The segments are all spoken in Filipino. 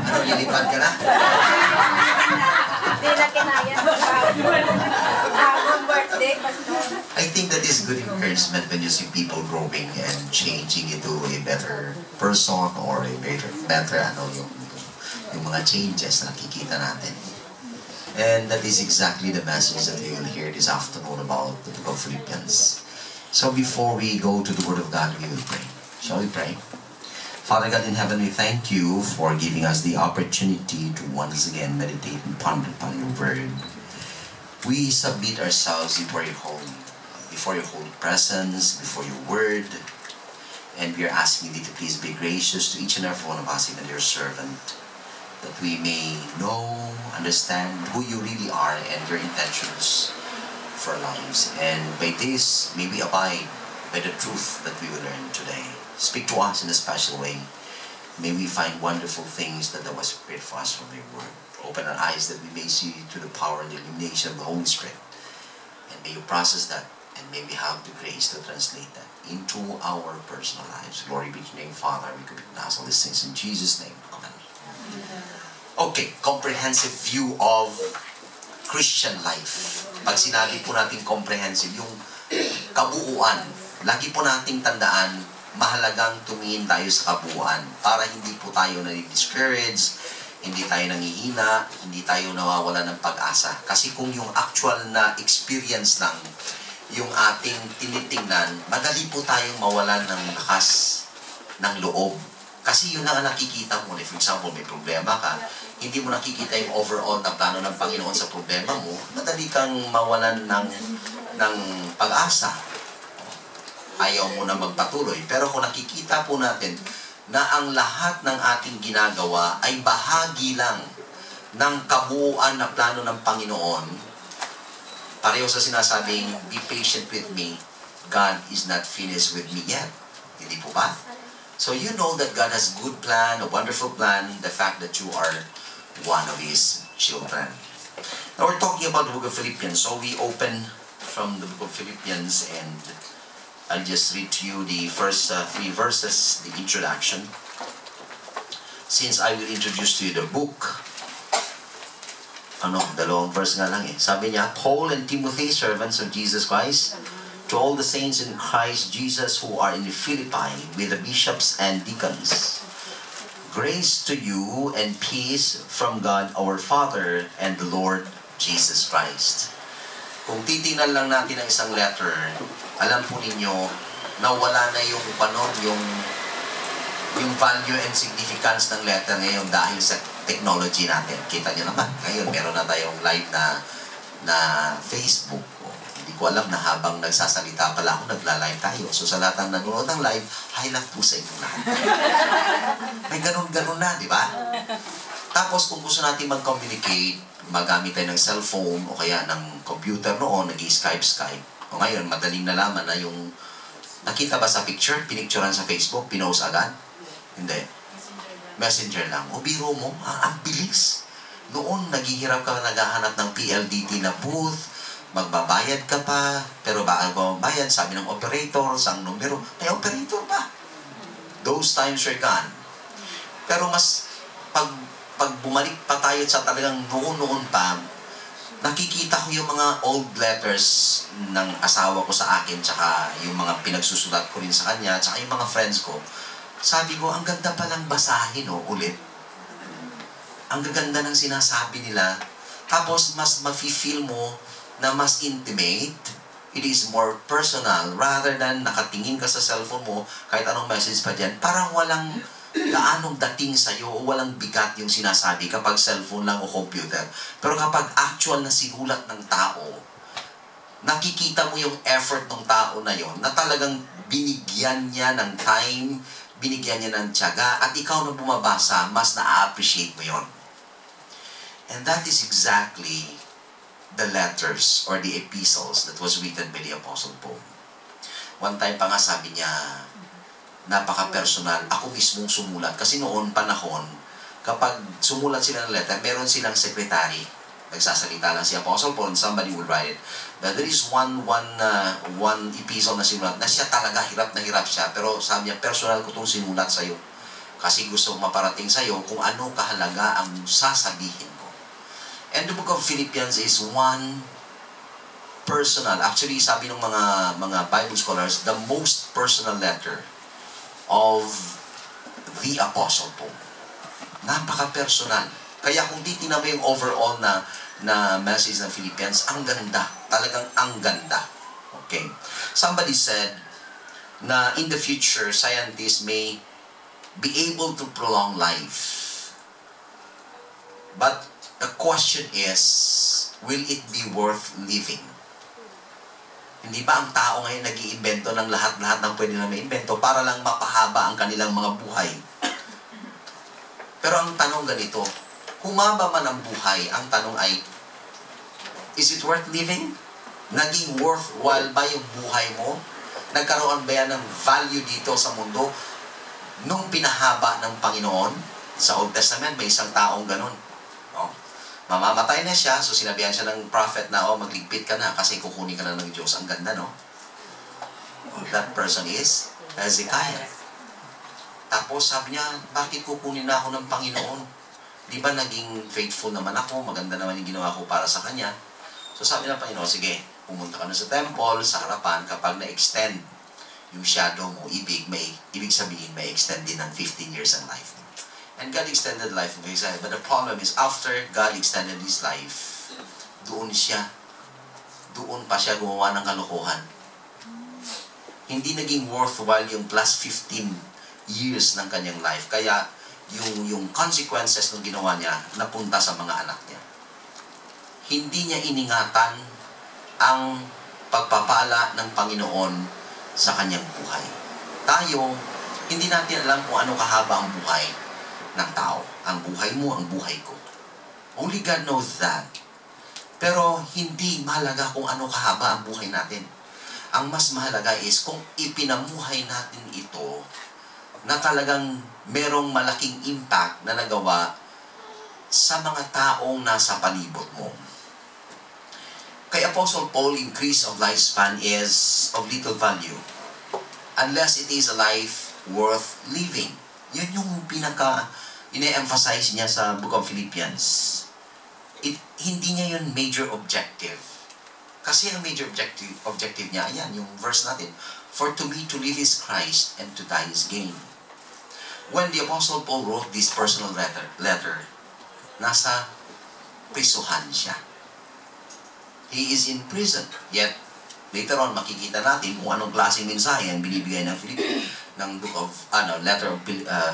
Ano, lilipad ka na? Hindi na kinaya. Birthday, I think that is good encouragement when you see people growing and changing into a better person or a better yung mga changes na nakikita natin. And that is exactly the message that we will hear this afternoon about the book of Philippians. So before we go to the Word of God, we will pray. Shall we pray? Father God in heaven, we thank you for giving us the opportunity to once again meditate and ponder upon your Word. We submit ourselves before your holy presence, before your Word, and we are asking thee to please be gracious to each and every one of us, even your servant, that we may know, understand who you really are and your intentions for our lives. And by this, may we abide by the truth that we will learn today. Speak to us in a special way. May we find wonderful things that was prepared for us from your word. Open our eyes that we may see to the power and the illumination of the Holy Spirit. And may you process that, and may we have the grace to translate that into our personal lives. Glory be to your name, Father. We could ask all these things in Jesus' name. Amen. Okay, comprehensive view of Christian life. Pag sinabi po natin comprehensive, yung kabuuan, lagi po nating tandaan, mahalagang tumingin tayo sa kabuuan para hindi po tayo na-discourage, hindi tayo nangihina, hindi tayo nawawala ng pag-asa. Kasi kung yung actual na experience lang yung ating tinitingnan, madali po tayong mawalan ng lakas ng loob. Kasi yun ang nakikita mo. For example, may problema ka, hindi mo nakikita yung overall na plano ng Panginoon sa problema mo, madali kang mawalan ng pag-asa. Ayaw mo na magpatuloy. Pero kung nakikita po natin na ang lahat ng ating ginagawa ay bahagi lang ng kabuuan na plano ng Panginoon, pareho sa sinasabing, be patient with me, God is not finished with me yet. Hindi po ba? So you know that God has a good plan, a wonderful plan, the fact that you are one of His children. Now we're talking about the book of Philippians. So we open from the book of Philippians, and I'll just read to you the first 3 verses, the introduction. Since I will introduce to you the book, dalawang verse nga lang eh. Sabi niya, Paul and Timothy, servants of Jesus Christ, to all the saints in Christ Jesus who are in Philippi, with the bishops and deacons. Grace to you and peace from God our Father and the Lord Jesus Christ. Kung titingnan lang natin ang isang letter, alam po ninyo na wala na yung yung value and significance ng letter ngayon dahil sa technology natin. Kita niyo naman, ngayon meron na tayong live na Facebook. Hindi ko alam na habang nagsasalita pala ako, nagla-live tayo. So sa lahat ng nanonood ng live, hi lang po sa inyo lahat. May ganun-ganun na, di ba? Tapos kung gusto natin mag-communicate, magamit tayo ng cellphone o kaya ng computer noon, nag-Skype. O ngayon, madaling nalaman na yung nakita ba sa picture, pinicturean sa Facebook, pinost agad? Hindi. Messenger lang. O biro mo, ang bilis. Noon, naghihirap ka, naghahanap ng PLDT na booth, magbabayad ka pa, pero bago magbayad, sabi ng operator, sang numero, may operator pa. Those times are gone. Pero mas, pag bumalik pa tayo sa talagang noon pa, nakikita ko yung mga old letters ng asawa ko sa akin, tsaka yung mga pinagsusulat ko rin sa kanya, tsaka yung mga friends ko. Sabi ko, ang ganda palang basahin, ulit. Ang gaganda ng sinasabi nila. Tapos, mas mafe-feel mo na mas intimate, it is more personal, rather than nakatingin ka sa cellphone mo, kahit anong message pa dyan, parang walang gaanong dating sa'yo o walang bigat yung sinasabi kapag cellphone lang o computer. Pero kapag actual na sinulat ng tao, nakikita mo yung effort ng tao na yon, na talagang binigyan niya ng time, binigyan niya ng tiyaga, at ikaw na bumabasa, mas na-appreciate mo yon. And that is exactly the letters or the epistles that was written by the Apostle Paul. One time pa nga sabi niya, napaka-personal, ako mismong sumulat. Kasi noon, panahon, kapag sumulat sila ng letter, meron silang secretary. Nagsasalita lang si Apostle Paul and somebody would write it. But there is one epistle na sinulat na siya talaga hirap na hirap siya. Pero sabi niya, personal ko itong sinulat sa'yo. Kasi gusto kong maparating sa'yo kung ano kahalaga ang sasabihin ko. And the book of Philippians is one personal. Actually, sabi ng mga Bible scholars, the most personal letter of the Apostle Paul. Napaka-personal. Kaya kung titignan mo yung overall na message ng Philippians, ang ganda. Talagang ang ganda. Okay? Somebody said na in the future, scientists may be able to prolong life. But the question is, will it be worth living? Hindi ba ang tao ngayon nag-iimbento ng lahat-lahat ng pwede na maimbento para lang mapahaba ang kanilang mga buhay? Pero ang tanong ganito, humaba man ang buhay, ang tanong ay, is it worth living? Naging worthwhile ba yung buhay mo? Nagkaroon ba yan ng value dito sa mundo? Nung pinahaba ng Panginoon, sa Old Testament, may isang taong ganun. No? Mamamatay na siya, so sinabihan siya ng prophet na, magligpit ka na kasi kukunin ka na ng Diyos. Ang ganda, no? That person is Hezekiah. Tapos sabi niya, bakit kukunin na ako ng Panginoon? Di ba naging faithful naman ako, maganda naman yung ginawa ko para sa Kanya. So sabi ng Panginoon, sige, pumunta ka na sa temple, sa harapan, kapag na-extend yung shadow mo, ibig sabihin, may extend din ng 15 years ang life. And God extended life of Isaiah. But the problem is, after God extended his life, doon pa siya gumawa ng kalokohan. Hindi naging worthwhile yung plus 15 years ng kanyang life. Kaya, yung consequences ng ginawa niya napunta sa mga anak niya. Hindi niya iningatan ang pagpapala ng Panginoon sa kanyang buhay. Tayo, hindi natin alam kung ano kahaba ang buhay ng tao. Ang buhay mo, ang buhay ko. Only God knows that. Pero hindi mahalaga kung ano kahaba ang buhay natin. Ang mas mahalaga is kung ipinamuhay natin ito na talagang merong malaking impact na nagawa sa mga taong nasa palibot mo. Kay Apostle Paul, increase of lifespan is of little value unless it is a life worth living. Yun yung ine-emphasize niya sa Book of Philippians. Hindi niya yun major objective. Kasi ang major objective niya, ayan, yung verse natin, for to me to live is Christ and to die is gain. When the Apostle Paul wrote this personal letter, nasa prisuhan siya. He is in prison. Yet, later on, makikita natin kung anong klaseng mensahe ang binibigay ng letter of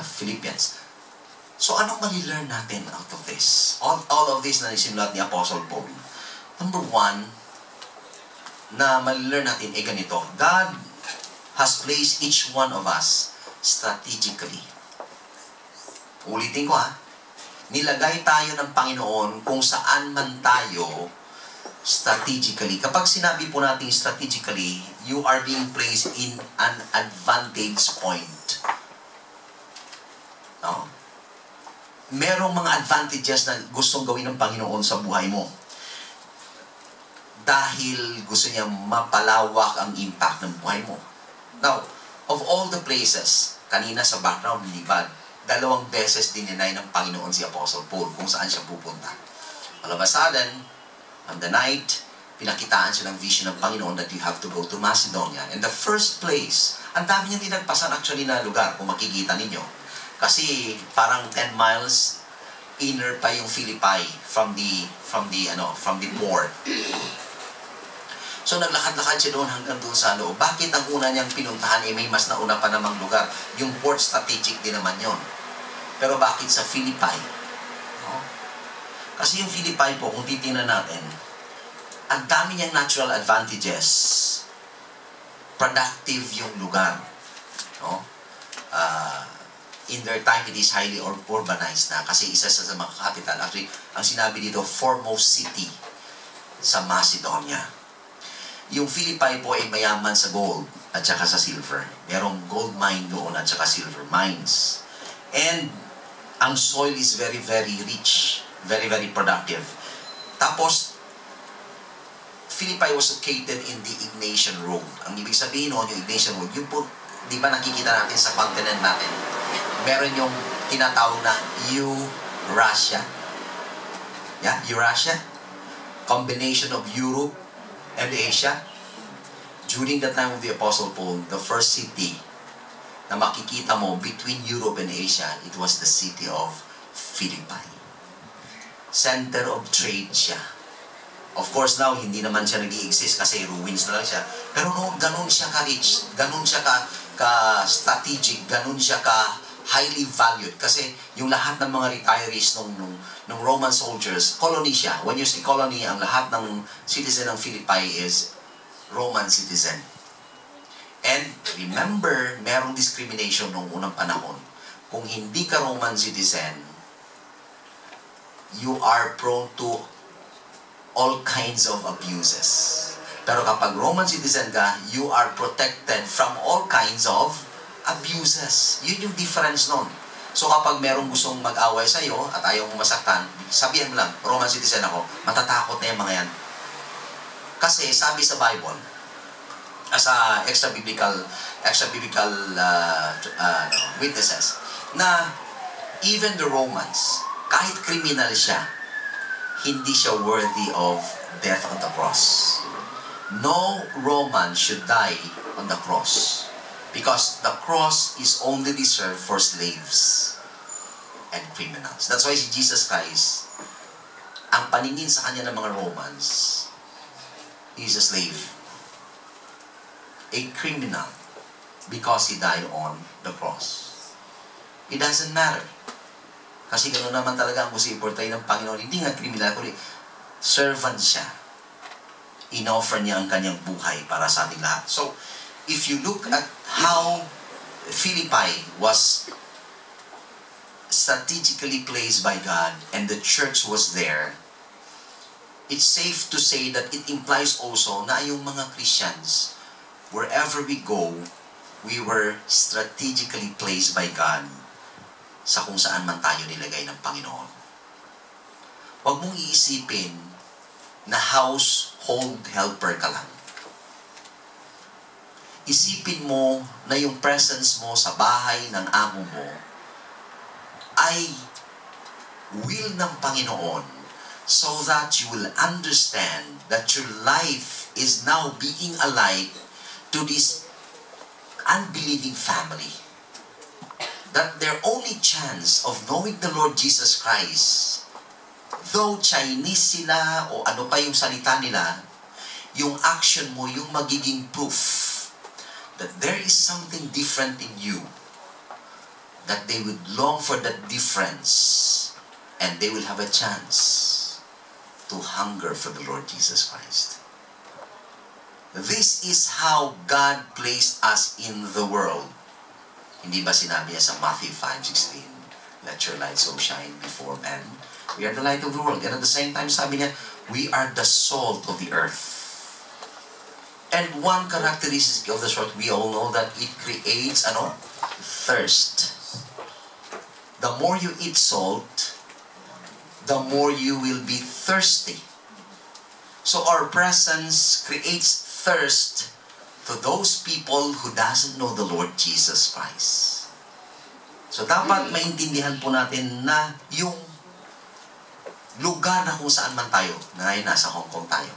Philippians. So, anong mali-learn natin out of this? All of this na nisimulat ni Apostle Paul. Number one, na mali-learn natin ay ganito. God has placed each one of us strategically. Ulitin ko nilagay tayo ng Panginoon kung saan man tayo strategically. Kapag sinabi po natin strategically, you are being placed in an advantage point. No? Merong mga advantages na gustong gawin ng Panginoon sa buhay mo. Dahil gusto niya mapalawak ang impact ng buhay mo. Now, of all the places, kanina sa background, libad, 2 beses dininay ng Panginoon si Apostle Paul kung saan siya pupunta. All of a sudden, on the night, pinakitaan siya ng vision ng Panginoon that you have to go to Macedonia. In the first place, ang dami niya dinagpasan actually na lugar, kung makikita ninyo. Kasi parang 10 miles inner pa yung Philippi from the port. So naglakad-lakad siya doon hanggang doon sa loob. Bakit ang una niyang pinuntahan may mas nauna pa namang lugar? Yung port strategic din naman yon. Pero bakit sa Philippi? No? Kasi yung Philippi po, kung titingnan natin, ang dami niyang natural advantages. Productive yung lugar. No? In their time, it is highly urbanized na kasi isa sa mga capital. Actually, ang sinabi dito, foremost city sa Macedonia. Yung Philippi po ay mayaman sa gold at saka sa silver. Merong gold mine doon at saka silver mines. And ang soil is very, very rich. Very, very productive. Tapos, Philippi was located in the Ignatian Road. Ang ibig sabihin noon, yung Ignatian Road, yun po, di ba nakikita natin sa continent natin, meron yung tinatawag na Eurasia. Yeah, Eurasia. Combination of Europe and Asia. During the time of the Apostle Paul, the first city na makikita mo between Europe and Asia, it was the city of Philippi. Center of trade siya. Of course now, hindi naman siya nag-i-exist kasi ruins na lang siya. Pero noon, ganun siya ka-rich, ganun siya ka-strategic, ganun siya ka-highly valued. Kasi yung lahat ng mga retirees ng Roman soldiers, colony siya. When you say colony, ang lahat ng citizen ng Philippi is Roman citizen. And remember, merong discrimination noong unang panahon. Kung hindi ka Roman citizen, you are prone to all kinds of abuses. Pero kapag Roman citizen ka, you are protected from all kinds of abuses. Yun yung difference nun. So kapag merong gustong mag-away sa'yo at ayaw mo masaktan, sabihan mo lang, Roman citizen ako, matatakot na yung mga yan. Kasi sabi sa Bible, sa extra-biblical witnesses, na even the Romans, kahit criminal siya, hindi siya worthy of death on the cross. No Roman should die on the cross. Because the cross is only reserved for slaves and criminals. That's why si Jesus Christ, ang paningin sa kanya ng mga Romans, he is a slave. A criminal. Because he died on the cross. It doesn't matter. Kasi gano'n naman talaga ang gusto i-portray ng Panginoon. Hindi nga criminal, kundi servant siya. In-offer niya ang kanyang buhay para sa ating lahat. So, if you look at how Philippi was strategically placed by God and the church was there, it's safe to say that it implies also na yung mga Christians, wherever we go, we were strategically placed by God sa kung saan man tayo nilagay ng Panginoon. Huwag mong iisipin na household helper ka lang. Isipin mo na yung presence mo sa bahay ng amo mo ay will ng Panginoon so that you will understand that your life is now being alike to this unbelieving family. That their only chance of knowing the Lord Jesus Christ, though Chinese sila o ano pa yung salita nila, yung action mo, yung magiging proof that there is something different in you, that they would long for that difference, and they will have a chance to hunger for the Lord Jesus Christ. This is how God placed us in the world. Hindi ba sinabi niya sa Matthew 5:16, let your light so shine before men. We are the light of the world. And at the same time, sabi niya, we are the salt of the earth. And one characteristic of the salt, we all know that it creates, thirst. The more you eat salt, the more you will be thirsty. So our presence creates thirst to those people who doesn't know the Lord Jesus Christ. So dapat maintindihan po natin na yung lugar na kung saan man tayo, na ngayon nasa Hong Kong tayo,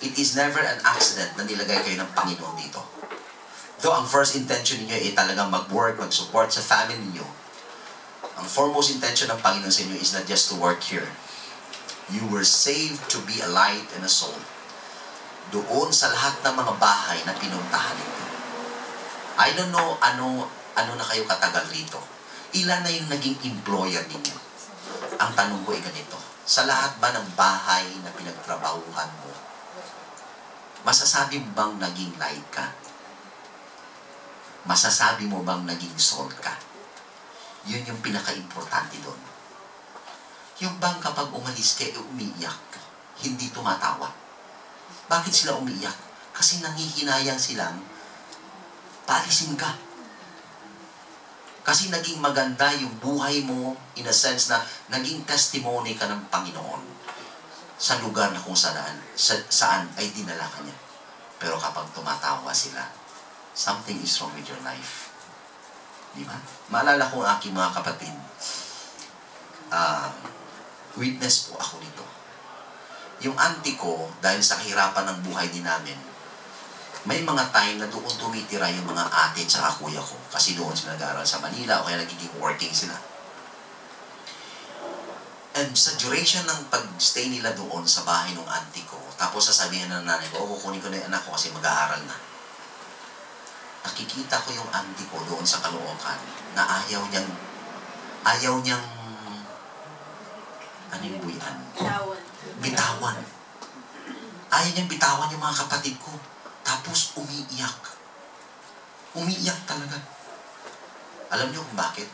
it is never an accident na nilagay kayo ng Panginoon dito. Though ang first intention niyo ay talagang mag-work, mag-support sa family niyo, ang foremost intention ng Panginoon sa inyo is not just to work here. You were saved to be a light and a salt doon sa lahat ng mga bahay na pinuntahan ninyo. I don't know ano na kayo katagal rito. Ilan na yung naging employer ninyo? Ang tanong ko ay ganito, sa lahat ba ng bahay na pinagtrabahuhan mo, masasabi mo bang naging light ka? Masasabi mo bang naging salt ka? Yun yung pinaka-importante doon. Yung bang kapag umalis ka, umiiyak, hindi tumatawa. Bakit sila umiiyak? Kasi nangihinayang silang paalisin ka. Kasi naging maganda yung buhay mo in a sense na naging testimony ka ng Panginoon. sa lugar na kung saan ay dinala ka niya. Pero kapag tumatawa sila, something is wrong with your life. Di ba? Maalala ko ang aking mga kapatid, witness po ako nito. Yung auntie ko, dahil sa kahirapan ng buhay din namin, may mga time na doon tumitira yung mga ate at kuya ko. Kasi doon sila nag-aaral sa Manila o kaya nagiging working sila. And sa duration ng pag-stay nila doon sa bahay ng auntie ko, tapos sasabihin ng nanay ko, kukunin ko na yung anak ko kasi mag-aaral na. Nakikita ko yung auntie ko doon sa Caloocan na ayaw niyang ano yung buyan? Bitawan. Ayaw niyang bitawan yung mga kapatid ko. Tapos umiiyak. Umiiyak talaga. Alam niyo kung bakit?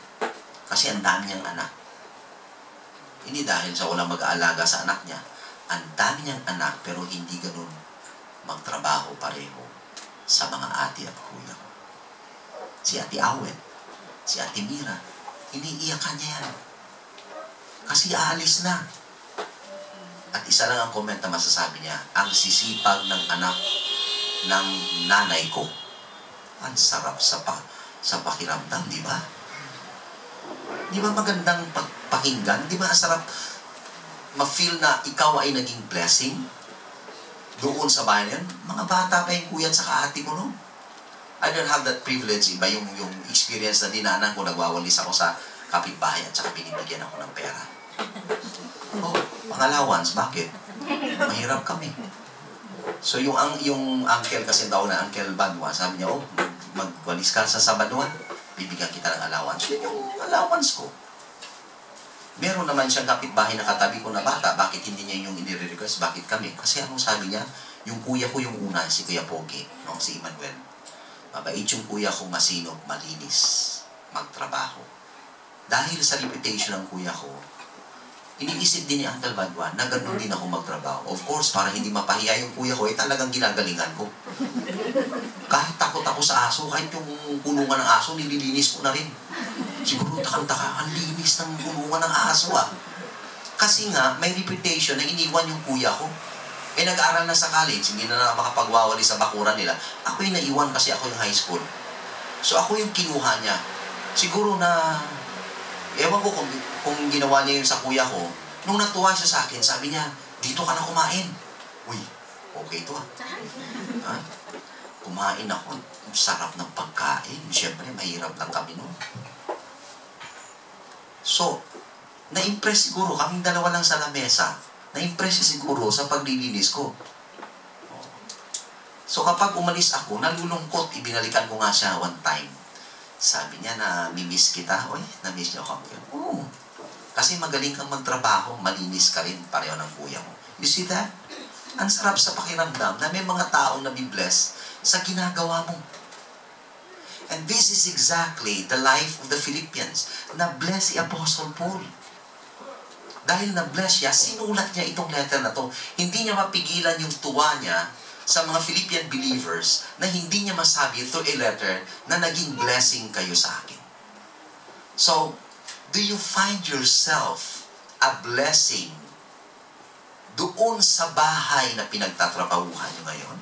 Kasi ang dami niyang anak. Hindi dahil sa walang mag-aalaga sa anak niya. Ang dami niyang anak pero hindi ganun magtrabaho pareho sa mga ate at kuya. Si Ate Awet, si Ate Mira, iniiyakan niya yan. Kasi aalis na. At isa lang ang comment na masasabi niya, ang sisipag ng anak ng nanay ko. Ang sarap sa pakiramdam, di ba? Di ba magandang pakinggan? Di ba sarap ma-feel na ikaw ay naging blessing? Doon sa bahay yan, mga bata pa yung kuya at saka ate ko, no? I don't have that privilege. Iba yung experience na dinanan ko, nagwawalis ako sa kapitbahay at saka binibigyan ako ng pera. Oh, pang-allowance, bakit? Mahirap kami. So yung uncle kasi daw na Uncle Banwa, sabi niya, oh, magwalis ka sa Sabaduan, bibigyan kita ng allowance. Yun yung allowance ko. Meron naman siyang kapitbahay na katabi ko na bata, bakit hindi niya yung inire-request, bakit kami? Kasi anong sabi niya, yung kuya ko yung una, si Kuya Pogi, no? Si Emmanuel. Mabait yung kuya ko, masinop, malinis, magtrabaho. Dahil sa reputation ng kuya ko, iniisip din ni Uncle Badwa na ganoon din ako magtrabaho. Of course, para hindi mapahiya yung kuya ko, talagang ginagalingan ko. Kahit takot ako sa aso, kahit yung kulungan ng aso, nililinis ko na rin. Siguro takang-taka, ang linis ng kulungan ng aso Kasi nga, may reputation na iniwan yung kuya ko. Nag-aaral na sa college, hindi na makapagwawali sa bakuran nila. Ako yung naiwan kasi ako yung high school. So ako yung kinuha niya. Siguro na ewan ko kung ginawa niya yun sa kuya ko. Nung natuwa siya sa akin, sabi niya, dito ka na kumain. Uy, okay ito Kumain ako. Sarap ng pagkain. Siyempre, mahirap lang kami noon. So, na-impress siguro. Kaming dalawa lang sa lamesa. Na-impress siya siguro sa paglilinis ko. So, kapag umalis ako, nalulungkot. Ibinalikan ko nga siya one time. Sabi niya na mimiss kita. Uy, na-miss niyo ako. Oo. Kasi magaling kang magtrabaho, malinis ka rin, pareho ng kuya mo. You see that? Ang sarap sa pakiramdam na may mga taong nabibless sa ginagawa mo. And this is exactly the life of the Philippians. Na-bless si Apostle Paul. Dahil na-bless siya, sinulat niya itong letter na to. Hindi niya mapigilan yung tuwa niya sa mga Philippian believers na hindi niya masabi through a letter na naging blessing kayo sa akin. So, do you find yourself a blessing doon sa bahay na pinagtatrabahuhan niyo ngayon?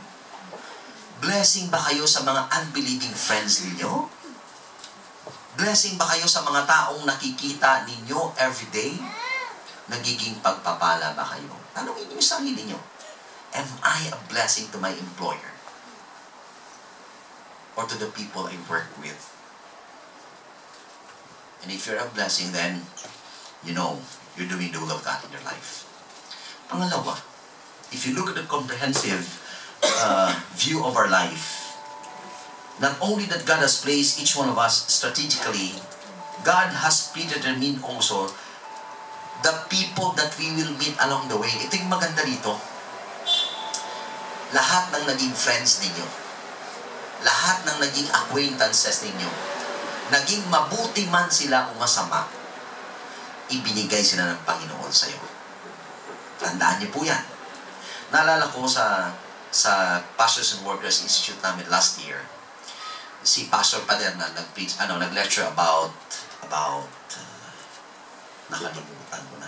Blessing ba kayo sa mga unbelieving friends ninyo? Blessing ba kayo sa mga taong nakikita ninyo everyday? Nagiging pagpapala ba kayo? Tanungin niyo yung sarili niyo. Am I a blessing to my employer? Or to the people I work with? And if you're a blessing, then, you know, you're doing the will of God in your life. Pangalawa, if you look at the comprehensive view of our life, not only that God has placed each one of us strategically, God has predetermined also the people that we will meet along the way. Ito yung maganda dito. Lahat ng naging friends ninyo, lahat ng naging acquaintances ninyo, naging mabuti man sila o masama, ibinigay sila ng Panginoon sa iyo. Tandaan niyo po yan. Naalala ko sa Pastors and Workers Institute namin last year, si Pastor Paderna nag-lecture about nakalimutan ko na.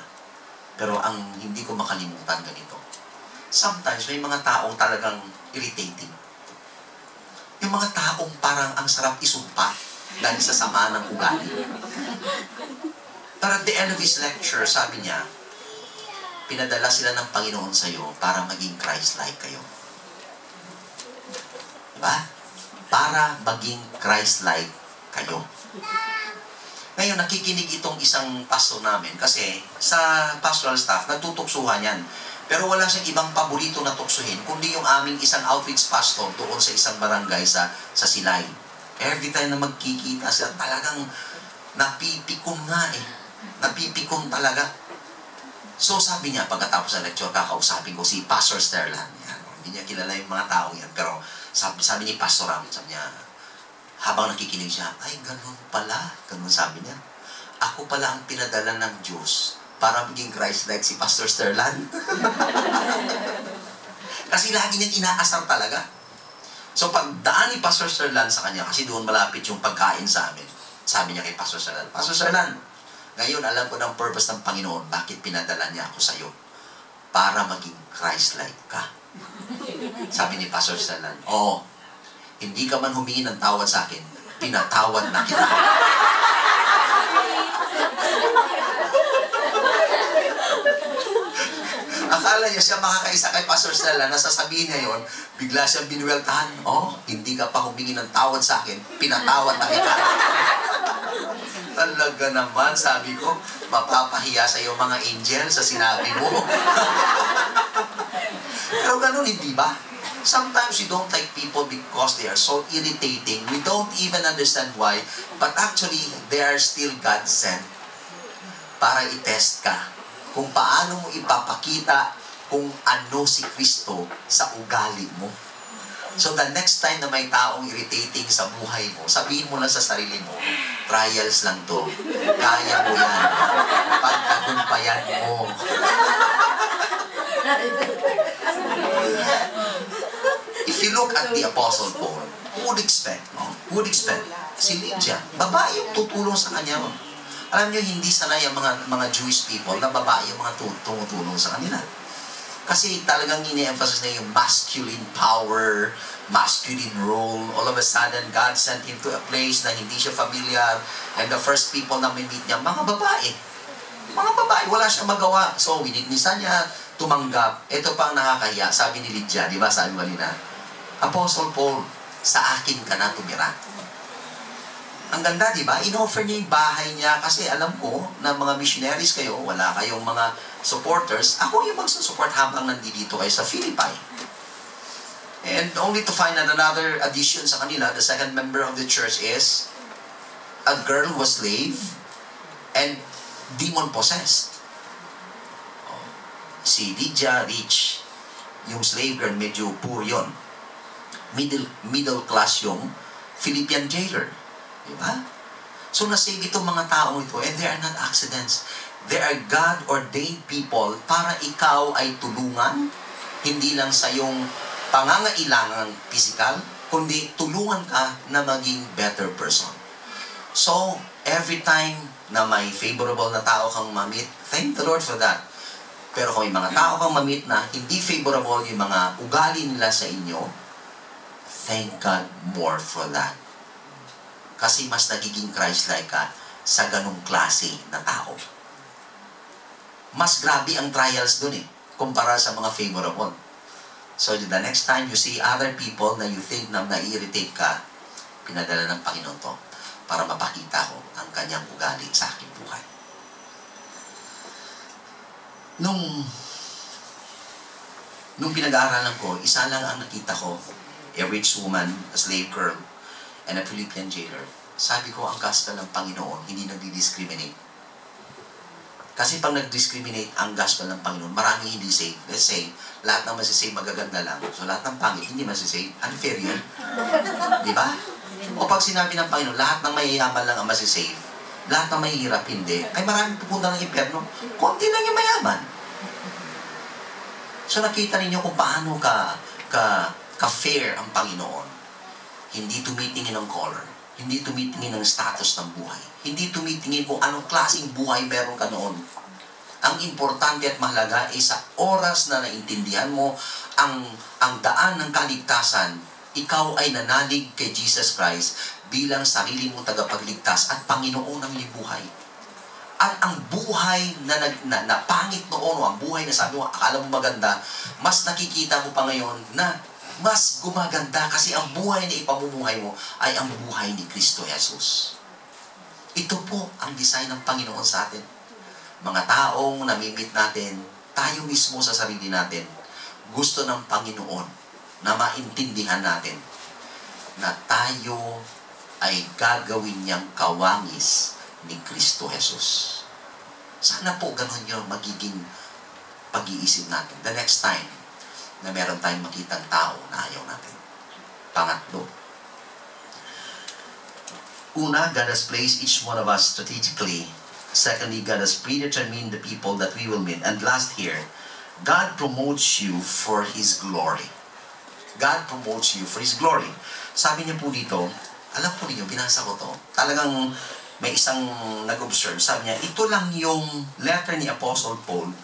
Pero ang hindi ko makalimutan ganito, sometimes may mga taong talagang irritating. Yung mga taong parang ang sarap isumpa dahil sa sama ng ugali. Pero at the end of his lecture, sabi niya, pinadala sila ng Panginoon sa'yo para maging Christ-like kayo. Diba? Para maging Christ-like kayo. Ngayon, nakikinig itong isang pastor namin kasi sa pastoral staff, nagtutuksuhan yan. Pero wala siyang ibang paborito na tuksuhin, kundi yung aming isang outreach pastor doon sa isang barangay sa Silay. Every time na magkikita sila, talagang napipikon nga eh. Napipikon talaga. So sabi niya, pagkatapos ng lecture, kakausapin ko si Pastor Sterlan. Yan. Hindi niya kilala yung mga tao yan. Pero sabi ni Pastor Ram, sabi niya, habang nakikinig siya, ay, ganun pala. Ganun sabi niya. Ako pala ang pinadala ng Diyos para maging Christ-like si Pastor Sterlan. Kasi lagi niyang inaasar talaga. So, pagdaan ni Pastor Sterlan sa kanya, kasi doon malapit yung pagkain sa amin, sabi niya kay Pastor Sterlan, Pastor Sterlan, ngayon alam ko ng purpose ng Panginoon, bakit pinadala niya ako sa iyo? Para maging Christ-like ka. Sabi ni Pastor Sterlan, oo, hindi ka man humingi ng tawad sa akin, pinatawad na kita. Akala niya siya makakaisa kay Pastor Stella, nasasabihin niya yon, bigla siyang binuweltahan, hindi ka pa humingi ng tawad sa akin, pinatawad na kita. Talaga naman, sabi ko, mapapahiya sa iyo mga angel sa sinabi mo. Pero ganun, hindi ba? Sometimes we don't like people because they are so irritating. We don't even understand why, but actually, they are still God sent para i-test ka kung paano mo ipapakita kung ano si Kristo sa ugali mo. So the next time na may taong irritating sa buhay mo, sabihin mo lang sa sarili mo, trials lang to. Kaya mo yan. Pagtagumpayan mo. If you look at the Apostle Paul, who would expect? Who would expect? Si Lydia, babae yung tutulong sa kanya. Alam niyo, hindi sanay ang mga Jewish people na babae yung mga tumutulong sa kanila. Kasi talagang ini-emphasize na yung masculine power, masculine role. All of a sudden, God sent him to a place na hindi siya familiar. And the first people na may meet niya, mga babae. Mga babae, wala siyang magawa. So, winitnisa niya, tumanggap. Ito pang nakakahiya. Sabi ni Lydia, di ba? Sabi mo kanina, Apostle Paul, sa akin ka na tumira. Ang ganda, di ba? In-offer niya yung bahay niya kasi alam ko na mga missionaries kayo, wala kayong mga supporters. Ako yung magsusupport habang nandito kayo sa Philippines. And only to find another addition sa kanila, the second member of the church is a girl who was slave and demon-possessed. Si Lydia, rich. Yung slave girl, medyo poor yun. Middle class yung Philippian jailer. Diba? So, nasave itong mga taong ito, and they are not accidents. They are God-ordained people para ikaw ay tulungan, hindi lang sa iyong pangangailangang physical, kundi tulungan ka na maging better person. So, every time na may favorable na tao kang mamit, thank the Lord for that. Pero kung may mga tao kang mamit na hindi favorable yung mga ugali nila sa inyo, thank God more for that. Kasi mas nagiging Christ-like ka sa ganung klase na tao. Mas grabe ang trials dun kumpara sa mga favorable. So the next time you see other people na you think na na-irritate ka, pinadala ng Panginoon to para mapakita ko ang kanyang ugali sa aking buhay. Nung pinag-aaralan ko, isa lang ang nakita ko, a rich woman, a slave girl, and a Philippian jailer. Sabi ko, ang gospel ng Panginoon, hindi nagdi-discriminate. Kasi pag nag-discriminate ang gospel ng Panginoon, maraming hindi save. Let's say, lahat ng masisave magaganda lang. So lahat ng pangit, hindi masisave. Unfair yun. Di ba? O pag sinabi ng Panginoon, lahat ng mayayaman lang ang masisave, lahat ng mahihirap hindi, ay maraming pupunta ng impyerno. Konti lang yung mayaman. So nakita ninyo kung paano ka-fair ang Panginoon. Hindi tumitingin ng color. Hindi tumitingin ng status ng buhay. Hindi tumitingin kung anong klaseng buhay meron ka noon. Ang importante at mahalaga ay sa oras na naintindihan mo ang daan ng kaligtasan, ikaw ay nanalig kay Jesus Christ bilang sarili mong tagapagligtas at Panginoon ng iyong buhay. At ang buhay na pangit noon, o ang buhay na sabi mo, akala mo maganda, mas nakikita mo pa ngayon na mas gumaganda kasi ang buhay na ipamumuhay mo ay ang buhay ni Kristo Jesus. Ito po ang design ng Panginoon sa atin. Mga taong namimit natin, tayo mismo sa sarili natin, gusto ng Panginoon na maintindihan natin na tayo ay gagawin niyang kawangis ni Kristo Jesus. Sana po ganun yung magiging pag-iisip natin. The next time na meron tayong makitang tao na ayaw natin. Pangatlo. Una, God has placed each one of us strategically. Secondly, God has predetermined the people that we will meet. And last here, God promotes you for His glory. God promotes you for His glory. Sabi niya po dito, alam po ninyo, binasa ko to. Talagang may isang nag-observe. Sabi niya, ito lang yung letter ni Apostle Paul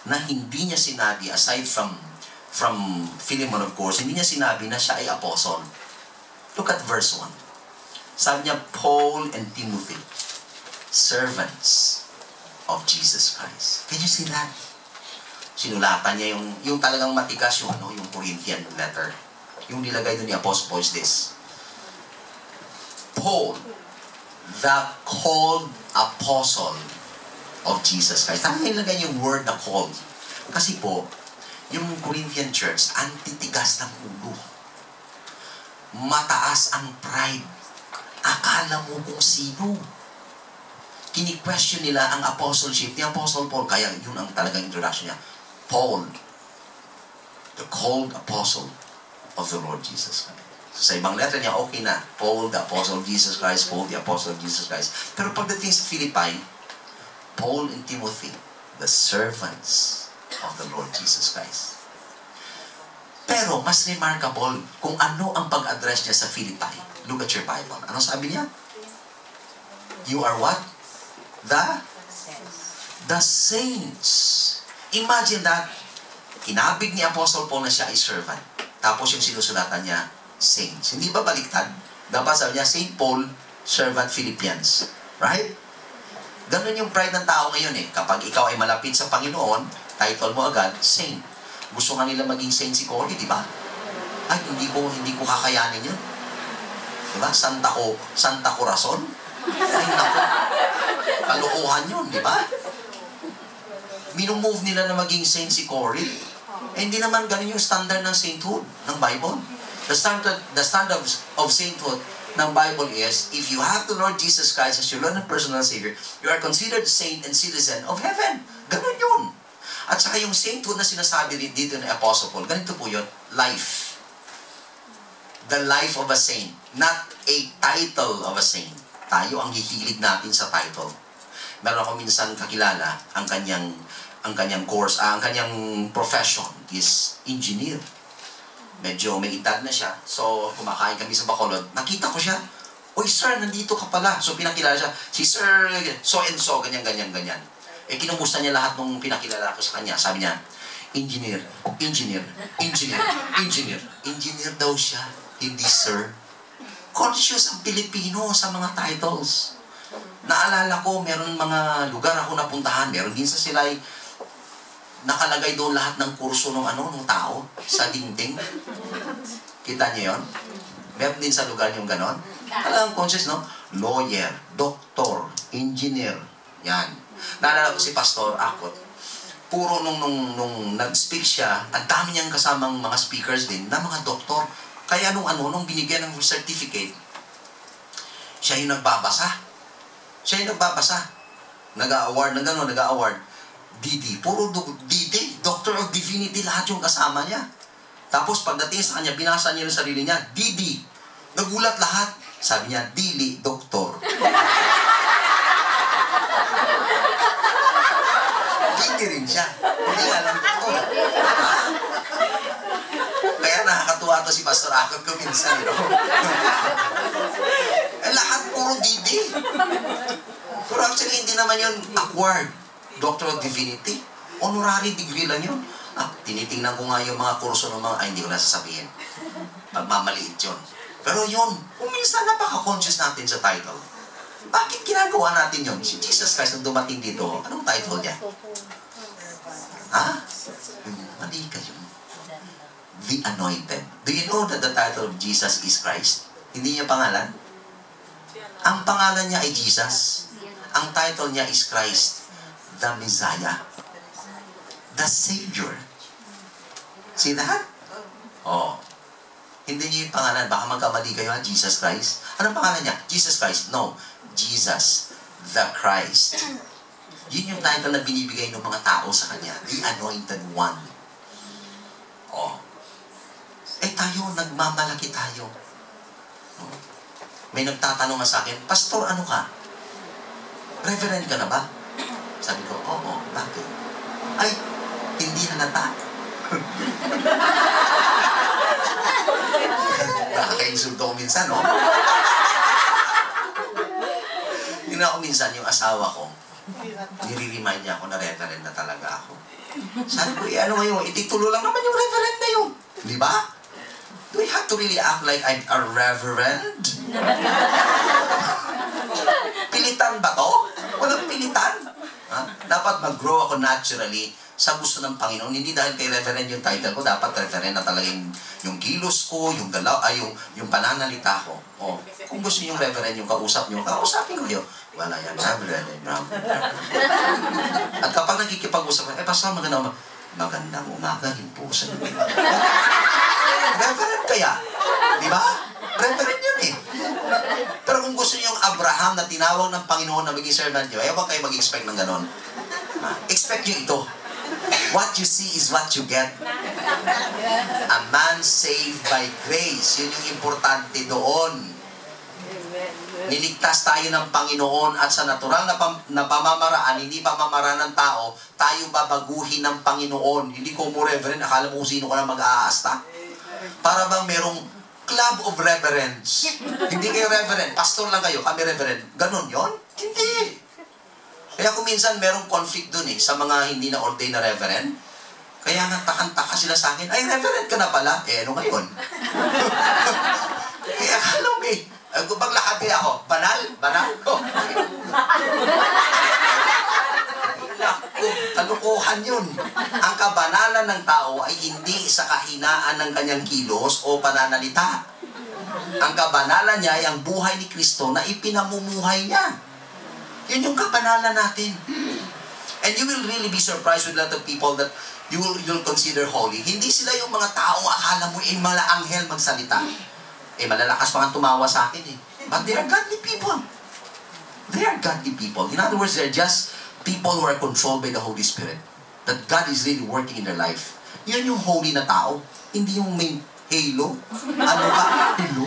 na hindi niya sinabi, aside from Philemon of course, hindi niya sinabi na siya ay apostle. Look at verse 1. Sabi niya, Paul and Timothy, servants of Jesus Christ. Can you see that? Sinulatan niya yung talagang matigas yung Corinthian letter. Yung nilagay doon ni Apostle Paul is this. Paul, the called apostle of Jesus Christ. Tama nilagay yung word na called. Kasi po, yung Corinthian church, antitigas ng ulo. Mataas ang pride. Akala mo kung sino. Kini-question nila ang apostleship ni Apostle Paul. Kaya yun ang talagang introduction niya. Paul, the called apostle of the Lord Jesus Christ. So, sa ibang letter niya, okay na. Paul, the apostle of Jesus Christ. Paul, the apostle of Jesus Christ. Pero pagdating sa Philippi, Paul and Timothy, the servants of the Lord Jesus Christ. Pero, mas remarkable kung ano ang pag-address niya sa Philippi. Look at your Bible. Ano sabi niya? You are what? The saints. Imagine that. Kinabig ni Apostle Paul na siya ay servant. Tapos yung sinusulatan niya, saints. Hindi ba baliktad? Dapat sabi niya, Saint Paul, servant Philippians. Right? Ganun yung pride ng tao ngayon eh. Kapag ikaw ay malapit sa Panginoon, title mo agad, saint. Gusto nga nila maging saint si Cory, di ba? Ay, hindi ko kakayanin yun. Di ba? Santa Corazon? Ay, naku. Kalukuhan yun, di ba? Minumove nila na maging saint si Cory. Eh, hindi naman ganun yung standard ng sainthood ng Bible. The standard of sainthood ng Bible is, if you have the Lord Jesus Christ as your Lord and personal Savior, you are considered saint and citizen of heaven. Ganun yun. At saka yung sainthood na sinasabi dito ng Apostle Paul, ganito po yun, life. The life of a saint, not a title of a saint. Tayo ang hihilig natin sa title. Meron ako minsan kakilala, ang kanyang course, ang kanyang profession is engineer. Medyo may edad na siya. So, kumakain kami sa Bacolod. Nakita ko siya. Uy, sir, nandito ka pala. So, pinakilala siya. Si sir, so and so, ganyan. Eh, kinumusta niya lahat nung pinakilala ko sa kanya. Sabi niya, engineer daw siya. Hindi sir. Conscious ang Pilipino sa mga titles. Naalala ko, meron mga lugar ako napuntahan. Meron din sa Silay. Nakalagay doon lahat ng kurso ng tao sa dingding. Kita niyo yun? Meron din sa lugar yung ganon. Alam, conscious, no? Lawyer, doctor, engineer. Yan. Naalala ko si Pastor Akot. Puro nung nag-speak siya, ang dami niyang kasamang mga speakers din na mga doktor. Kaya nung binigyan ng certificate, siya yung nagbabasa. Nag-award ng gano'n, nag-award. DD, puro DD, Doctor of Divinity, lahat yung kasama niya. Tapos pagdating sa kanya, binasa niya yung sarili niya, DD. Nagulat lahat. Sabi niya, Dili, Doktor. DD rin siya. Hindi nga lang doktor. Kaya nakakatuwa to si Pastor Akot ko minsan, lahat puro DD. Pero actually, hindi naman yun awkward. Doctor of Divinity. Honorary degree lang yun. Tinitingnan ko nga yung mga kurso ng mga, hindi ko na sasabihin. Pagmamaliit yun. Pero yun, kung minsan napaka-conscious natin sa title. Bakit ginagawa natin yun? Si Jesus Christ nung dumating dito, anong title niya? Mali kayo. The Anointed. Do you know that the title of Jesus is Christ? Hindi niya pangalan? Ang pangalan niya ay Jesus. Ang title niya is Christ, the Messiah, the Savior. See that? Oh. Hindi niya yung pangalan. Baka magkamali kayo, Jesus Christ. Anong pangalan niya? Jesus Christ. No. Jesus, the Christ. Yun yung title na binibigay ng mga tao sa kanya. The Anointed One. Oh. Tayo, nagmamalaki tayo. Oh. May nagtatanong nga sa akin, Pastor, ano ka? Reverend ka na ba? Sabi ko, oo. Bakit? Ay, hindi halata. Nakaka-insulto ko minsan, no? Yun ako minsan, yung asawa ko, nire-remind niya ako na reverend na talaga ako. Sabi ko, ano ngayon? Ititulo lang naman yung reverend na yun. Di ba? Do I have to really act like I'm a reverend? Pilitan ba to? Walang pilitan. Dapat mag-grow ako naturally sa gusto ng Panginoon. Hindi dahil kay reverend yung title ko, dapat reverend na talaga yung kilos ko, yung galaw, yung pananalita ko. Oh, kung gusto yung reverend yung kausap nyo, kausapin ko yun. Wala yan, reverend. At kapag nagkikipag-usap, Pastor, magandang umaga rin po sa inyo. Reverend kaya. Di ba? Reverend yun eh. Pero kung gusto niyo yung Abraham na tinawag ng Panginoon na maging servant niyo, huwag kayo mag-expect ng ganon. Expect niyo ito. What you see is what you get. A man saved by grace. Yun yung importante doon. Niligtas tayo ng Panginoon at sa natural na pamamaraan, hindi pamamaraan ng tao, tayo babaguhin ng Panginoon. Hindi ko mo reverend, akala mo kung sino ka na mag-aasta. Para bang merong club of reverends. Hindi kayo reverend, pastor lang kayo, kami reverend. Ganon yon? Hindi. Kaya kung minsan merong conflict dun sa mga hindi na ordained na reverend, kaya nga takang-taka sila sa akin, ay reverend ka na pala, ano ngayon? Kaya akala mo kung maglakad kaya ako, banal? Kalukuhan yun. Ang kabanalan ng tao ay hindi sa kahinaan ng kanyang kilos o pananalita. Ang kabanalan niya ay ang buhay ni Kristo na ipinamumuhay niya. Yun yung kabanalan natin. And you will really be surprised with a lot of people that you'll consider holy. Hindi sila yung mga taong akala mo mga anghel magsalita. Malalakas pa nga tumawa sa akin But they are godly people. They are godly people. In other words, they're just people who are controlled by the Holy Spirit. That God is really working in their life. Yan yung holy na tao. Hindi yung may halo. Ano ka? Halo?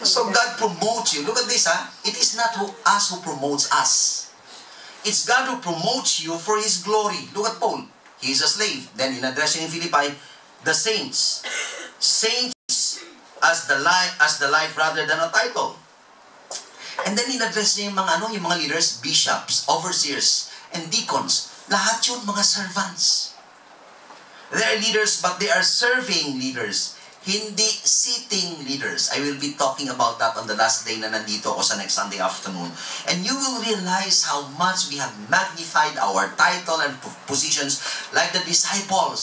So God promotes you. Look at this, It is not us who promotes us. It's God who promotes you for His glory. Look at Paul. He is a slave. Then in addressing in Philippi, the saints. Saints as the life rather than a title. And then in-address niya yung mga leaders, bishops, overseers, and deacons. Lahat yun mga servants. They are leaders, but they are serving leaders. Hindi sitting leaders. I will be talking about that on the last day na nandito ako sa next Sunday afternoon. And you will realize how much we have magnified our title and positions like the disciples.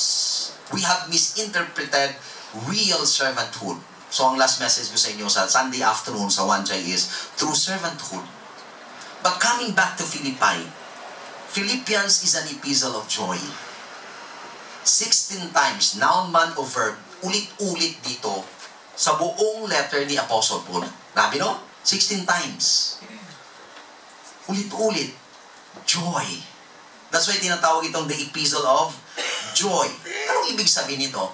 We have misinterpreted real servanthood. So, ang last message ko sa inyo sa Sunday afternoon sa 1J is through servanthood. But coming back to Philippi, Philippians is an epistle of joy. 16 times, noun, man, or verb, ulit-ulit dito sa buong letter ni Apostle Paul. Grabe, no? 16 times. Ulit-ulit. Joy. That's why tinatawag itong the epistle of joy. Anong ibig sabihin nito?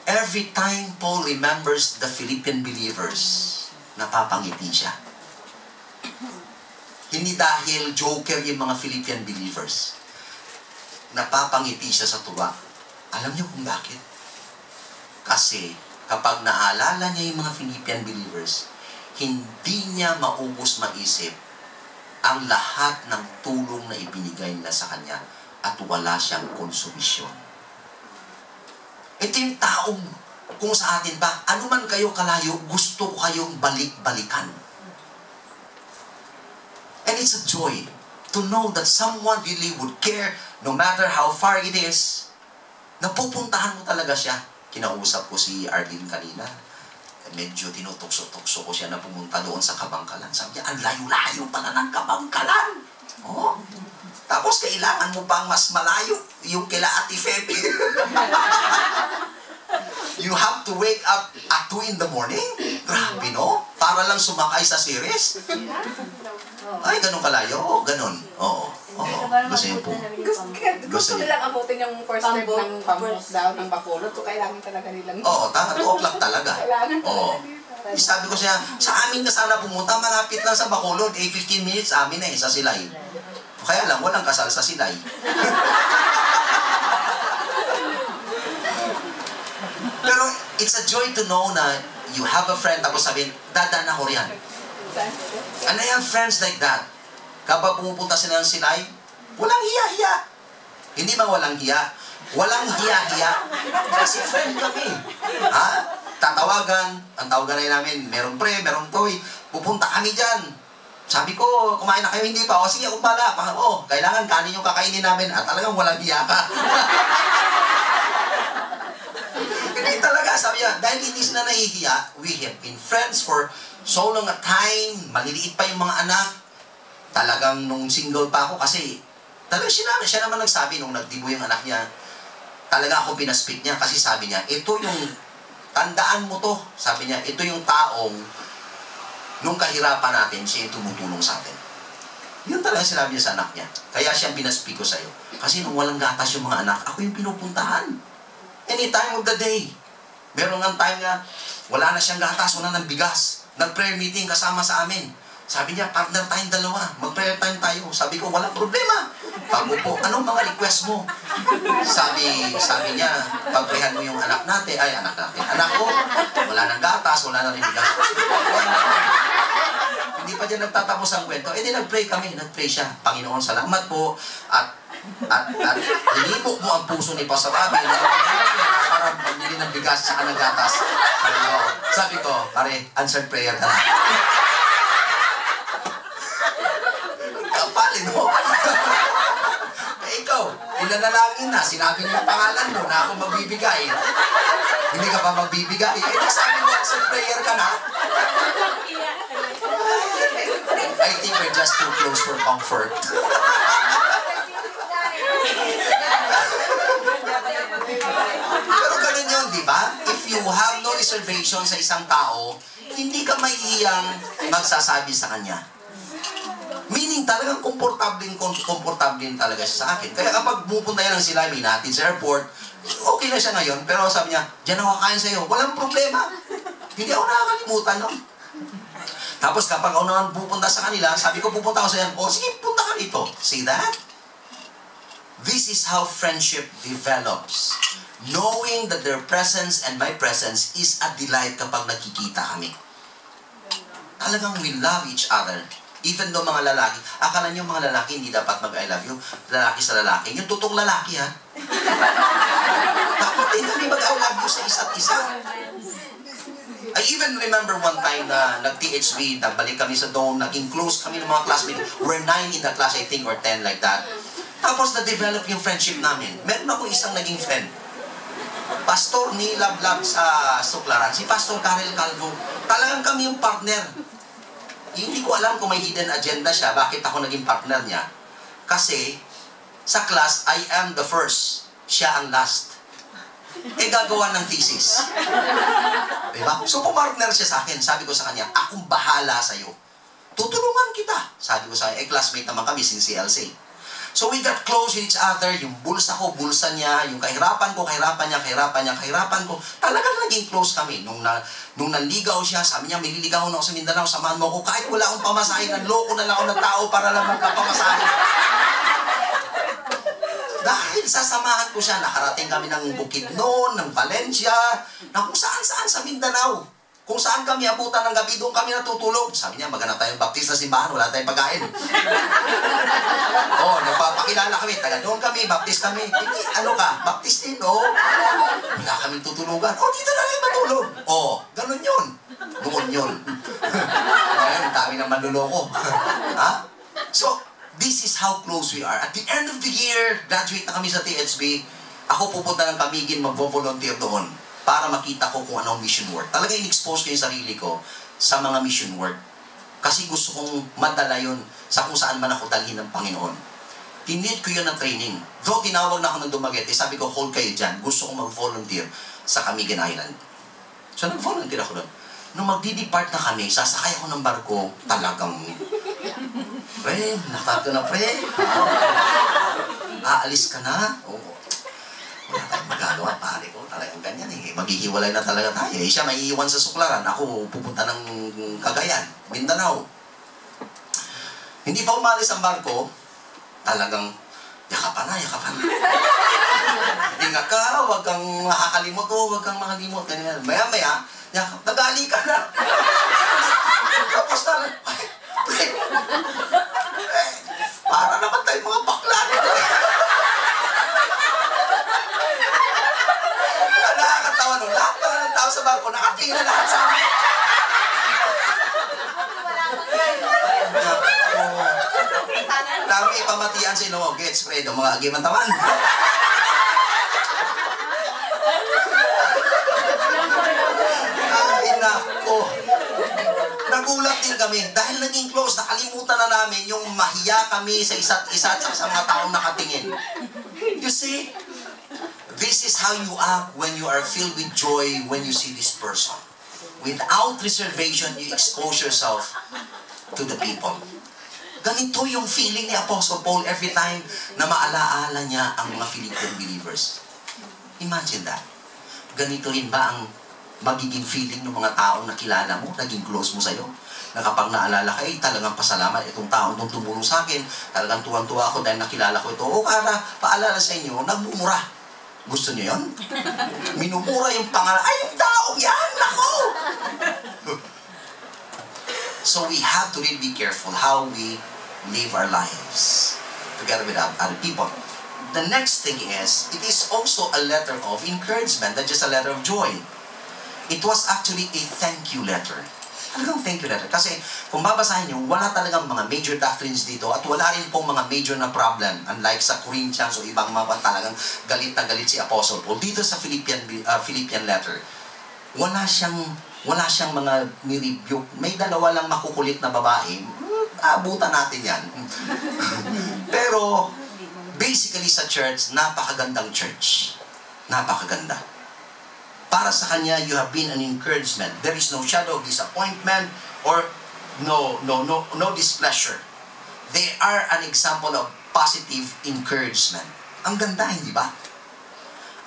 Every time Paul remembers the Philippian believers, napapangiti siya. Hindi dahil joker yung mga Philippian believers. Napapangiti siya sa tuwa. Alam niyo kung bakit? Kasi kapag naalala niya yung mga Philippian believers, hindi niya maubos maisip ang lahat ng tulong na ibinigay nila sa kanya at wala siyang konsumisyon. Ito yung taong kung sa atin ba, ano man kayo kalayo, gusto ko kayong balik-balikan. And it's a joy to know that someone really would care, no matter how far it is, napupuntahan mo talaga siya. Kinausap ko si Arlene kanina. Medyo tinutukso-tukso ko siya na pumunta doon sa Kabangkalan. Sabi niya, ang layo-layo pala ng Kabangkalan. Oh. Tapos kailangan mo pang mas malayo, yung kila Ate Febe. You have to wake up at 2 in the morning? Grabe, no? Para lang sumakay sa series? Ay, ganun kalayo? Oo, ganun. Oo. Oo. Gusto niyo po. Gusto nilang abutin yung first step ng pamuk daw ng Bacolod. So, kailangan talaga nilang... Oo, tama. 2 o'clock talaga. Oo. Sabi ko siya, sa amin ka sana pumunta, malapit lang sa Bacolod. 15 minutes amin na sa Silay. Kaya lang, walang kasal sa Silay. Pero it's a joy to know na you have a friend, tapos sabihin, dadaan ako riyan. And I have friends like that. Kapag pumupunta sila ng Silay, walang hiya-hiya. Hindi bang walang hiya? Walang hiya-hiya. Kasi friend kami. Ha? Tatawagan. Ang tawagan na namin, meron pre, meron toy. Pupunta kami dyan. Sabi ko, kumain na kayo, hindi pa. O sige, umbala. O, kailangan kanin yung kakainin namin. At talagang walang hiya ka. Hindi talaga, sabi niya, dahil hindi sila nahihiya, we have been friends for so long a time, maliliit pa yung mga anak. Talagang nung single pa ako, kasi talagang siya naman nagsabi nung nagdibo yung anak niya, talaga ako pinaspik niya, kasi sabi niya, ito yung, tandaan mo to, sabi niya, ito yung taong, nung kahirapan natin, siya yung tumutulong sa atin. Yun talaga sinabi niya sa anak niya. Kaya siyang pinaspik ko sa'yo. Kasi nung walang gatas yung mga anak, ako yung pinupuntahan. Any time of the day. Meron ng time nga, wala na siyang gatas, wala ng bigas. Nag-prayer meeting kasama sa amin. Sabi niya, partner tayong dalawa. Mag-prayer time tayo. Sabi ko, walang problema. Bago po, anong mga request mo? Sabi niya, pag-prayhan mo yung anak natin. Anak ko, wala ng gatas, wala na rin bigas. Hindi pa dyan nagtatapos ang kwento. Eh di nag-pray kami. Nag-pray siya. Panginoon, salamat po. At hinimok mo ang puso ni Pastor Abel para pagdili ng bigas sa ng gatas. Sabi ko, pare, answered prayer ka na. Kapalin mo. Ikaw, inanalangin na, sinabi niyo yung pangalan mo na ako magbibigay. Hindi ka pa magbibigay. Sabi mo, answered prayer ka na. I think we're just too close for comfort. Pero ganun yun, di ba? If you have no reservation sa isang tao, hindi ka mahihiyang magsasabi sa kanya. Meaning talagang komportable talaga siya sa akin. Kaya kapag pupunta yan ng sila, may natin sa airport, okay na siya ngayon, pero sabi niya, diyan ako kakain sa'yo, walang problema. Hindi ako nakakalimutan, no? Tapos kapag ako naman pupunta sa kanila, sabi ko pupunta ako sa yan, o sige, punta ka dito. See that? This is how friendship develops. Knowing that their presence and my presence is a delight kapag nakikita kami. Talagang we love each other. Even though mga lalaki, akala niyo mga lalaki hindi dapat mag-I love you, lalaki sa lalaki. Yung totoong lalaki, ha? Dapat din kami mag-I love you sa isa't isa. I even remember one time na nag-THB, nagbalik kami sa dorm, naging close kami ng mga classmates. We're 9 in the class, I think, or 10 like that. Tapos na-develop yung friendship namin. Meron akong isang naging friend. Pastor ni Lablab sa Suklaran, si Pastor Karel Calvo. Talagang kami yung partner. Hindi ko alam kung may hidden agenda siya, bakit ako naging partner niya. Kasi, sa class, I am the first. Siya ang last. Gagawa ng thesis. Diba? So, pumartner siya sa akin. Sabi ko sa kanya, akong bahala sa'yo. Tutulungan kita. Sabi ko sa kanya, classmate naman kami since CLC. So, we got close with each other. Yung bulsa ko, bulsa niya. Yung kahirapan ko, kahirapan niya, kahirapan niya, kahirapan ko. Talagang naging close kami. Nung nanligaw siya, sabi niya, may liligaw na ako sa Mindanao, samahan mo ako. Kahit wala akong pamasahe, nanloko na lang ako ng tao para lang magkapamasahe. Dahil sasamahan ko siya, nakarating kami ng Bukidnon, ng Valencia, na kung saan-saan sa Mindanao. Kung saan kami abutan ng gabi, doon kami natutulog. Sabi niya, maghanap tayong baptist na simbahan, wala tayong pagkain. Oh, nagpapakilala kami, taga doon kami, baptist kami. Hindi, ano ka, baptist din, oh. Wala kaming tutulugan. Oh, dito na rin matulog. Oh, ganun yun. Noon yun. Ngayon, dami ng manluloko. Ha? So, this is how close we are. At the end of the year, graduate na kami sa THB. Ako pupunta ng Camiguin, mag-volunteer doon para makita ko kung anong mission work. Talaga in-expose ko yung sarili ko sa mga mission work. Kasi gusto kong madala yun sa kung saan man ako dalhin ng Panginoon. Tinid ko yun ng training. Though tinawag na ako ng Dumaguete, sabi ko, hold kayo dyan. Gusto kong mag-volunteer sa Camiguin Island. So, nag-volunteer ako doon. Nung magdi-depart na kami, sasakay ako ng barko, talagang, pre, nakaka na pre. Aalis ka na? Oo. Wala tayong magagawa, pare ko. Talagang ganyan eh. Maghihiwalay na talaga tayo. Eh, siya maiiwan sa Suklaran. Ako pupunta ng Cagayan, Mindanao. Hindi pa umalis ang barko, talagang yakapan na, yakapan na. Ingat ka, huwag kang makakalimot o, huwag kang makalimot. Ganyan. Maya-maya, yakap, nagali ka na. Tapos na, para naman tayo mga bakla nito. Nakakatawa nun. Lahat pa ng tao sa barko, nakatingin na lahat sa amin. Dami pamatian sa inyo. Gets, Fredo, mga agimantawan. Ay, nako. Nagulat din kami. Dahil naging close, nakalimutan na namin yung mahiya kami sa isa't isa at sa mga taong nakatingin. You see? This is how you act when you are filled with joy when you see this person. Without reservation, you expose yourself to the people. Ganito yung feeling ni Apostle Paul every time na maalaala niya ang mga Philippian believers. Imagine that. Ganito rin ba ang magiging feeling ng mga taong nakilala mo, naging close mo sa'yo? Na kapag naalala ka, talagang pasalamat itong taong itong tumulong sa akin, talagang tuwang-tuwa ako dahil nakilala ko ito. O para paalala sa inyo, nagmumura. Gusto niyo yun? Minumura yung pangalan. Ay, yung taong yan! Nako! So we have to really be careful how we live our lives together with other people. The next thing is, it is also a letter of encouragement, not just a letter of joy. It was actually a thank you letter. Talagang thank you letter. Kasi kung babasahin nyo, wala talagang mga major doctrines dito at wala rin pong mga major na problem. Unlike sa Corinthians o ibang mga talagang galit na galit si Apostle Paul. Dito sa Philippian letter, wala siyang mga ni-rebuke. May dalawa lang makukulit na babae. Abutan natin yan. Pero, basically sa church, napakagandang church. Napakaganda. Para sa kanya, you have been an encouragement. There is no shadow of disappointment or no displeasure. They are an example of positive encouragement. Ang ganda, hindi ba?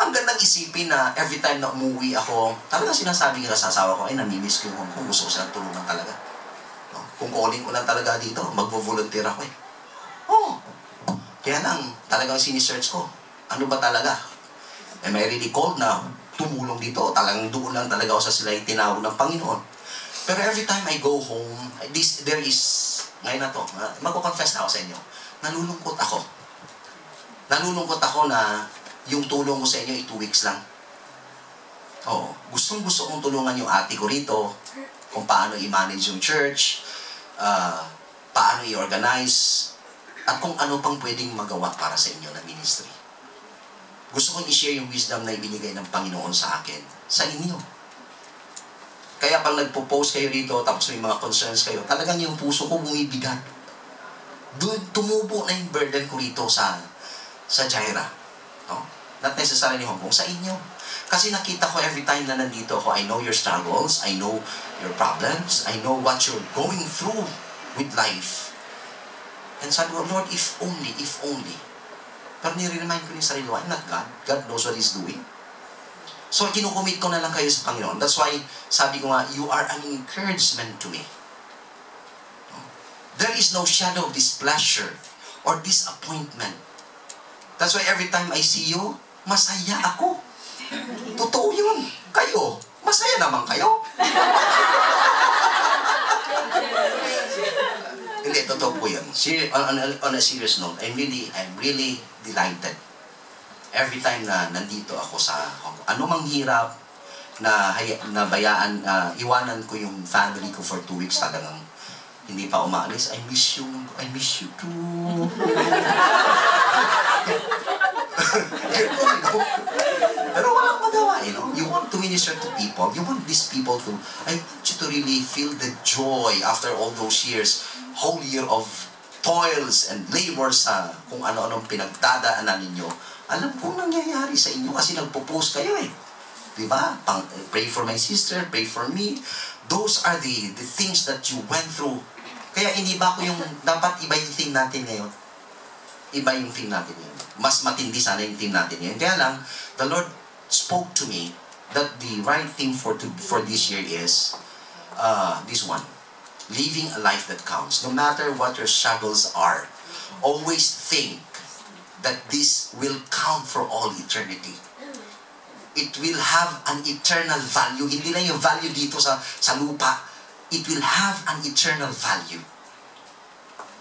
Ang gandang isipin na every time na umuwi ako, talagang sinasabi ko sa asawa ko, ay namimiss ko yung kung gusto ko silang tulungan talaga. No? Kung calling ko lang talaga dito, magvo-volunteer ako eh. Oh. Kaya lang, talagang sinisearch ko. Ano ba talaga? Am I really called na tumulong dito? Talagang doon lang talaga ako sa sila tinawag ng Panginoon. Pero every time I go home, there is, ngayon na to, magko-confess na ako sa inyo, nalulungkot ako. Nalulungkot ako na yung tulong ko sa inyo ay 2 weeks lang. Oo. Gustong-gusto kong tulungan yung ate ko rito, kung paano i-manage yung church, paano i-organize, at kung ano pang pwedeng magawa para sa inyo na ministry. Gusto kong i-share yung wisdom na ibinigay ng Panginoon sa akin, sa inyo. Kaya pag nagpo-post kayo rito, tapos may mga concerns kayo, talagang yung puso ko bumibigat. Doon, tumubo na yung burden ko rito sa Jaira. No? Not necessarily Hong Kong, sa inyo. Kasi nakita ko every time na nandito ako, I know your struggles, I know your problems, I know what you're going through with life. And sabi ko, Lord, if only. Pero nire-remind ko yung sarili ko, I'm not God. God knows what He's doing. So, kinukumit ko na lang kayo sa Panginoon. That's why, sabi ko nga, you are an encouragement to me. There is no shadow of displeasure or disappointment. That's why every time I see you, masaya ako. Totoo yun. Kayo, masaya naman kayo. Hindi, totoo po yun. On a serious note, I'm really delighted. Every time na nandito ako sa anumang hirap na iwanan ko yung family ko for 2 weeks, talagang hindi pa umaalis. I miss you too. Pero walang magawa, you want to minister to people, you want these people to, I want you to really feel the joy after all those years, whole year of toils and labors sa kung ano-anong pinagdadaanan ninyo. Alam ko nangyayari sa inyo kasi nagpo-post kayo eh. Diba? Pray for my sister, pray for me. Those are the things that you went through. Kaya hindi ba ko yung, dapat iba yung thing natin ngayon? Iba yung thing natin ngayon. Mas matindi sana yung thing natin ngayon. Kaya lang, the Lord spoke to me that the right thing for this year is this one. Living a life that counts. No matter what your struggles are, always think that this will count for all eternity. It will have an eternal value. Hindi lang yung value dito sa lupa. It will have an eternal value.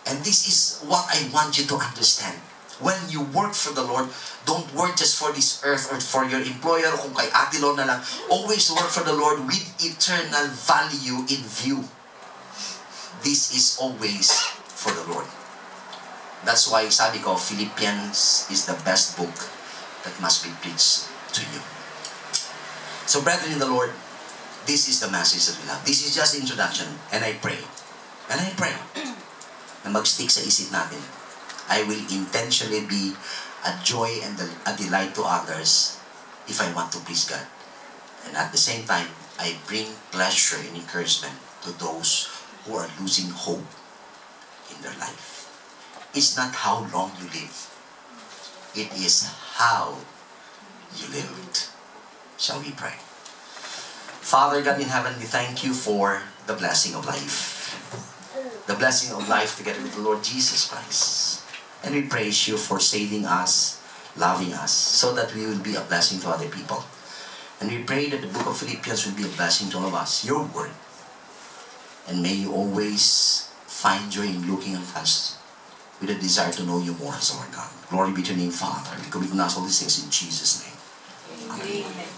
And this is what I want you to understand. When you work for the Lord, don't work just for this earth or for your employer, kung kay Ate Lord na lang. Always work for the Lord with eternal value in view. This is always for the Lord. That's why sabi ko, Philippians is the best book that must be preached to you. So brethren in the Lord, this is the message that we have. This is just the introduction. And I pray na mag-stick sa isip natin. I will intentionally be a joy and a delight to others if I want to please God. And at the same time, I bring pleasure and encouragement to those who are losing hope in their life. It's not how long you live. It is how you lived. Shall we pray? Father God in heaven, we thank you for the blessing of life. The blessing of life together with the Lord Jesus Christ. And we praise you for saving us, loving us, so that we will be a blessing to other people. And we pray that the book of Philippians will be a blessing to all of us, your word. And may you always find joy in looking at us with a desire to know you more as our God. Glory be to your name, Father. We commit all these things in Jesus' name. Amen.